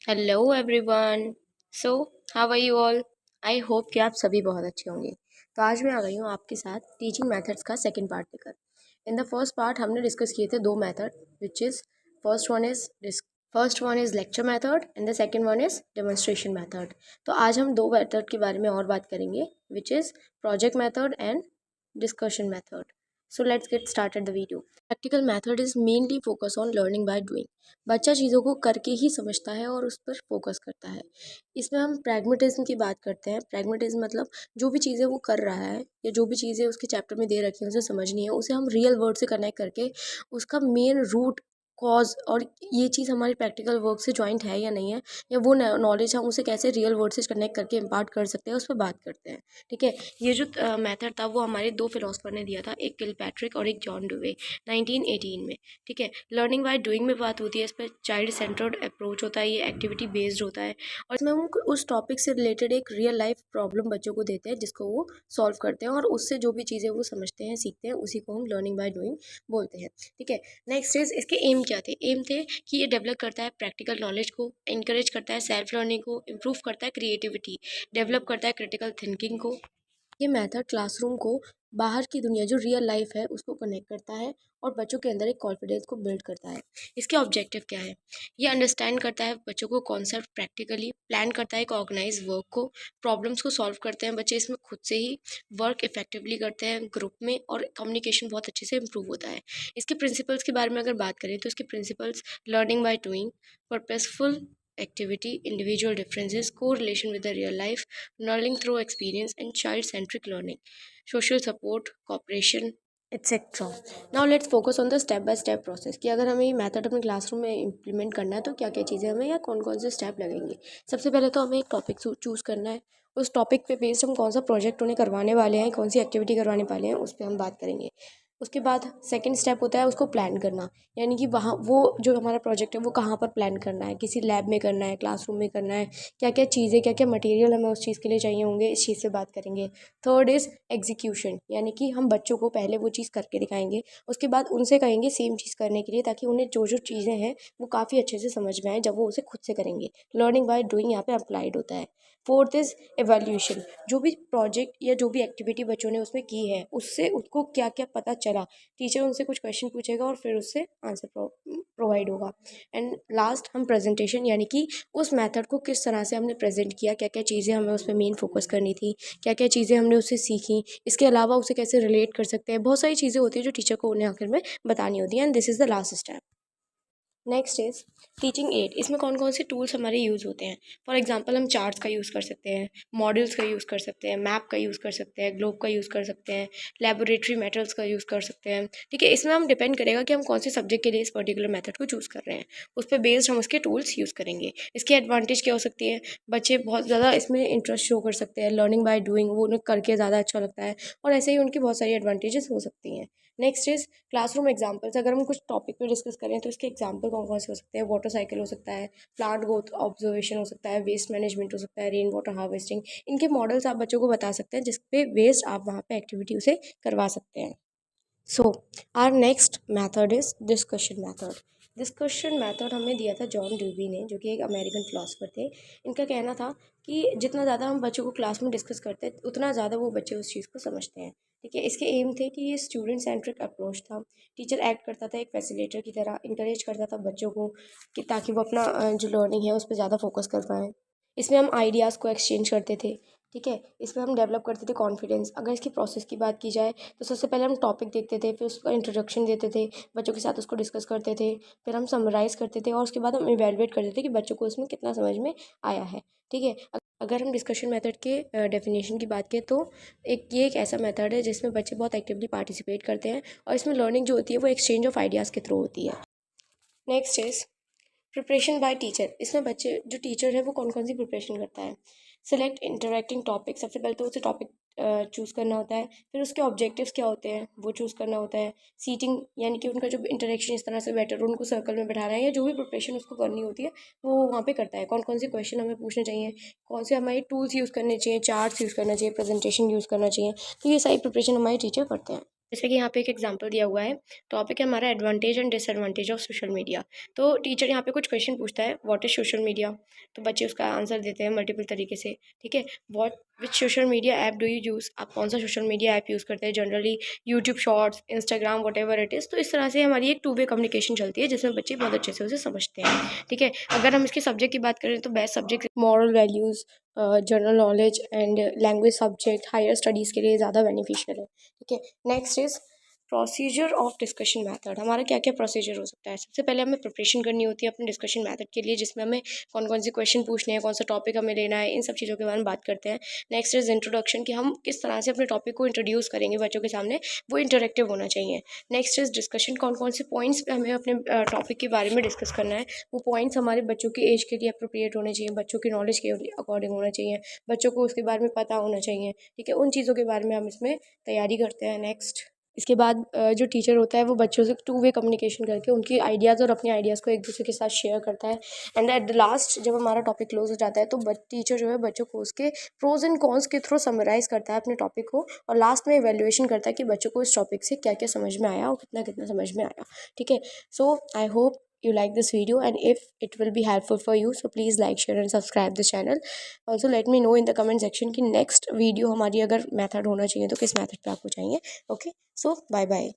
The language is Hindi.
Hello everyone. So how are you all. I hope कि आप सभी बहुत अच्छे होंगे। तो आज मैं आ गई हूँ आपके साथ टीचिंग मेथड्स का सेकंड पार्ट लेकर। इन द फर्स्ट पार्ट हमने डिस्कस किए थे दो method, which is first one is first one is lecture method and the second one is demonstration method. तो आज हम दो मेथड के बारे में और बात करेंगे, which is project method and discussion method. So let's get started the video. Practical method is mainly focus on learning by doing. बच्चा चीज़ों को करके ही समझता है और उस पर फोकस करता है। इसमें हम प्रैग्मेटिज्म की बात करते हैं। प्रैग्मेटिज्म मतलब जो भी चीज़ें वो कर रहा है या जो भी चीज़ें उसके चैप्टर में दे रखी हैं उसे समझनी है, उसे हम रियल वर्ड से कनेक्ट करके उसका मेन रूट कॉज और ये चीज़ हमारी प्रैक्टिकल वर्क से जॉइंट है या नहीं है, या वो नॉलेज हम उसे कैसे रियल वर्ड से कनेक्ट करके इम्पार्ट कर सकते हैं, उस पर बात करते हैं। ठीक है, ये जो मेथड था वो हमारे दो फिलोसफर ने दिया था, एक किलपैट्रिक और एक जॉन डुवे, 1918 में। ठीक है, लर्निंग बाय डूइंग में बात होती है। इस पर चाइल्ड सेंटर्ड अप्रोच होता है, ये एक्टिविटी बेस्ड होता है और इसमें हम उस टॉपिक से रिलेटेड एक रियल लाइफ प्रॉब्लम बच्चों को देते हैं जिसको वो सॉल्व करते हैं और उससे जो भी चीज़ें वो समझते हैं सीखते हैं उसी को हम लर्निंग बाय डूइंग बोलते हैं। ठीक है, नेक्स्ट इज इसके एम क्या थे। एम थे कि ये डेवलप करता है प्रैक्टिकल नॉलेज को, इंकरेज करता है सेल्फ लर्निंग को, इम्प्रूव करता है क्रिएटिविटी, डेवलप करता है क्रिटिकल थिंकिंग को। ये मेथड क्लासरूम को बाहर की दुनिया जो रियल लाइफ है उसको कनेक्ट करता है और बच्चों के अंदर एक कॉन्फिडेंस को बिल्ड करता है। इसके ऑब्जेक्टिव क्या है? ये अंडरस्टैंड करता है बच्चों को कॉन्सेप्ट प्रैक्टिकली, प्लान करता है एक ऑर्गेनाइज वर्क को, प्रॉब्लम्स को सॉल्व करते हैं बच्चे इसमें खुद से ही, वर्क इफेक्टिवली करते हैं ग्रुप में और कम्युनिकेशन बहुत अच्छे से इम्प्रूव होता है। इसके प्रिंसिपल्स के बारे में अगर बात करें तो इसके principles learning by doing, purposeful activity, individual differences, correlation with the real life, learning through experience, and child-centric learning, social support, cooperation, etc. Now let's focus on the step by step process कि अगर हमें ये मेथड अपने क्लासरूम में इम्प्लीमेंट करना है तो क्या क्या चीज़ें हमें या कौन कौन से स्टेप लगेंगे। सबसे पहले तो हमें एक टॉपिक चूज़ करना है, उस टॉपिक पे बेस्ड हम कौन सा प्रोजेक्ट उन्हें करवाने वाले हैं, कौन सी एक्टिविटी करवाने वाले हैं, उस पर हम बात करेंगे। उसके बाद सेकंड स्टेप होता है उसको प्लान करना, यानी कि वहाँ वो जो हमारा प्रोजेक्ट है वो कहाँ पर प्लान करना है, किसी लैब में करना है, क्लासरूम में करना है, क्या क्या चीज़ें, क्या क्या मटेरियल हमें उस चीज़ के लिए चाहिए होंगे, इस चीज़ से बात करेंगे। थर्ड इज़ एग्जीक्यूशन, यानी कि हम बच्चों को पहले वो चीज़ करके दिखाएंगे, उसके बाद उनसे कहेंगे सेम चीज़ करने के लिए ताकि उन्हें जो जो चीज़ें हैं वो काफ़ी अच्छे से समझ में आए जब वो उसे खुद से करेंगे। लर्निंग बाय डूइंग यहाँ पे अप्लाइड होता है। फोर्थ इज़ एवेल्यूशन, जो भी प्रोजेक्ट या जो भी एक्टिविटी बच्चों ने उसमें की है उससे उसको क्या क्या पता चला, टीचर उनसे कुछ क्वेश्चन पूछेगा और फिर उससे आंसर प्रोवाइड होगा। एंड लास्ट हम प्रेजेंटेशन, यानी कि उस मेथड को किस तरह से हमने प्रेजेंट किया, क्या क्या चीज़ें हमें उसमें मेन फोकस करनी थी, क्या क्या चीज़ें हमने उससे सीखी, इसके अलावा उसे कैसे रिलेट कर सकते हैं। बहुत सारी चीज़ें होती है जो टीचर को उन्हें आखिर में बतानी होती है and this is the last step. Next is teaching add. इसमें कौन कौन से टूल्स हमारे यूज़ होते हैं। फॉर एग्जांपल हम चार्ट्स का यूज़ कर सकते हैं, मॉडल्स का यूज़ कर सकते हैं, मैप का यूज़ कर सकते हैं, ग्लोब का यूज़ कर सकते हैं, लेबोरेटरी मेटल्स का यूज़ कर सकते हैं। ठीक है, इसमें हम डिपेंड करेगा कि हम कौन से सब्जेक्ट के लिए इस पर्टिकुलर मेथड को चूज़ कर रहे हैं, उस पर बेस्ड हम उसके टूल्स यूज़ करेंगे। इसकी एडवांटेज क्या हो सकती है, बच्चे बहुत ज़्यादा इसमें इंटरेस्ट शो कर सकते हैं, लर्निंग बाय डूइंग वो उन्हें करके ज़्यादा अच्छा लगता है और ऐसे ही उनकी बहुत सारी एडवांटेजेस हो सकती हैं। Next is classroom examples. अगर हम कुछ टॉपिक पे डिस्कस करें तो इसके एग्जाम्पल कौन कौन से हो सकते हैं। वाटर साइकिल हो सकता है, प्लांट ग्रोथ ऑब्जर्वेशन हो सकता है, वेस्ट मैनेजमेंट हो सकता है, रेन वाटर हार्वेस्टिंग। इनके मॉडल्स आप बच्चों को बता सकते हैं जिस पे वेस्ट आप वहाँ पे एक्टिविटी उसे करवा सकते हैं। So our next method is discussion method. Discussion method हमें दिया था जॉन ड्यूबी ने, जो कि एक अमेरिकन फिलोसफर थे। इनका कहना था कि जितना ज़्यादा हम बच्चों को क्लास में डिस्कस करते हैं उतना ज़्यादा वो बच्चे उस चीज़ को समझते हैं। ठीक है, इसके एम थे कि ये स्टूडेंट सेंट्रिक अप्रोच था। टीचर एक्ट करता था एक फैसिलिटेटर की तरह, इंकरेज करता था बच्चों को कि ताकि वो अपना जो लर्निंग है उस पर ज़्यादा फोकस कर पाएँ। इसमें हम आइडियाज़ को एक्सचेंज करते थे। ठीक है, इसमें हम डेवलप करते थे कॉन्फिडेंस। अगर इसकी प्रोसेस की बात की जाए तो सबसे पहले हम टॉपिक देखते थे, फिर उसका इंट्रोडक्शन देते थे, बच्चों के साथ उसको डिस्कस करते थे, फिर हम समराइज़ करते थे और उसके बाद हम इवैल्यूएट करते थे कि बच्चों को इसमें कितना समझ में आया है। ठीक है, अगर हम डिस्कशन मेथड के डेफिनेशन की बात करें तो ये एक ऐसा मेथड है जिसमें बच्चे बहुत एक्टिवली पार्टिसिपेट करते हैं और इसमें लर्निंग जो होती है वो एक्सचेंज ऑफ आइडियाज़ के थ्रू होती है। Next is preparation bye teacher. इसमें बच्चे जो टीचर है वो कौन कौन सी प्रिपरेशन करता है। सेलेक्ट इंटरेक्टिंग टॉपिक, सबसे पहले तो उसे टॉपिक चूज़ करना होता है, फिर उसके ऑब्जेक्टिव्स क्या होते हैं वो चूज़ करना होता है। सीटिंग, यानी कि उनका जो इंटरेक्शन इस तरह से बेटर हो, उनको सर्कल में बैठाना है या जो भी प्रिपरेशन उसको करनी होती है वो वहाँ पे करता है। कौन कौन से क्वेश्चन हमें पूछने चाहिए, कौन से हमारे टूल्स यूज़ करने चाहिए, चार्ट्स यूज़ करना चाहिए, प्रेजेंटेशन यूज़ करना चाहिए, तो ये सारी प्रिपरेशन हमारे टीचर करते हैं। जैसे कि यहाँ पे एक एग्जांपल दिया हुआ है, टॉपिक है हमारा advantage and disadvantage of social media. तो टीचर यहाँ पे कुछ क्वेश्चन पूछता है, व्हाट इज सोशल मीडिया। तो बच्चे उसका आंसर देते हैं मल्टीपल तरीके से। ठीक है, what which social media app do you use, आप कौन सा सोशल मीडिया ऐप यूज़ करते हैं generally, YouTube shorts, Instagram, what ever it is. तो इस तरह से हमारी एक टू वे कम्युनिकेशन चलती है जिसमें बच्चे बहुत अच्छे से उसे समझते हैं। ठीक है, अगर हम इसके सब्जेक्ट की बात करें तो best subject moral values, general knowledge and language subject higher studies के लिए ज़्यादा बेनिफिशियल है। ठीक है, next is procedure of discussion method. हमारा क्या क्या प्रोसीजर हो सकता है। सबसे पहले हमें प्रिपरेशन करनी होती है अपने डिस्कशन मेथड के लिए, जिसमें हमें कौन कौन से क्वेश्चन पूछने हैं, कौन सा टॉपिक हमें लेना है, इन सब चीज़ों के बारे में बात करते हैं। नेक्स्ट इज इंट्रोडक्शन, कि हम किस तरह से अपने टॉपिक को इंट्रोड्यूस करेंगे बच्चों के सामने, वो इंटरेक्टिव होना चाहिए। नेक्स्ट इज डिस्कशन, कौन कौन से पॉइंट्स पे हमें अपने टॉपिक के बारे में डिस्कस करना है। वो पॉइंट्स हमारे बच्चों की एज के लिए अप्रोप्रिएट होने चाहिए, बच्चों की नॉलेज के अकॉर्डिंग होना चाहिए, बच्चों को उसके बारे में पता होना चाहिए। ठीक है, उन चीज़ों के बारे में हम इसमें तैयारी करते हैं। नेक्स्ट, इसके बाद जो टीचर होता है वो बच्चों से टू वे कम्युनिकेशन करके उनकी आइडियाज़ और अपने आइडियाज़ को एक दूसरे के साथ शेयर करता है। एंड एट द लास्ट जब हमारा टॉपिक क्लोज हो जाता है तो टीचर जो है बच्चों को उसके प्रोज एंड कॉन्स के थ्रू समराइज़ करता है अपने टॉपिक को, और लास्ट में इवेल्युएशन करता है कि बच्चों को इस टॉपिक से क्या क्या समझ में आया और कितना कितना समझ में आया। ठीक है, so I hope you like this video, and if it will be helpful for you, so please like, share and subscribe this channel. Also let me know in the comment section कि next video हमारी अगर मेथड होना चाहिए तो किस मेथड पे आपको चाहिए। ओके, सो बाय बाय।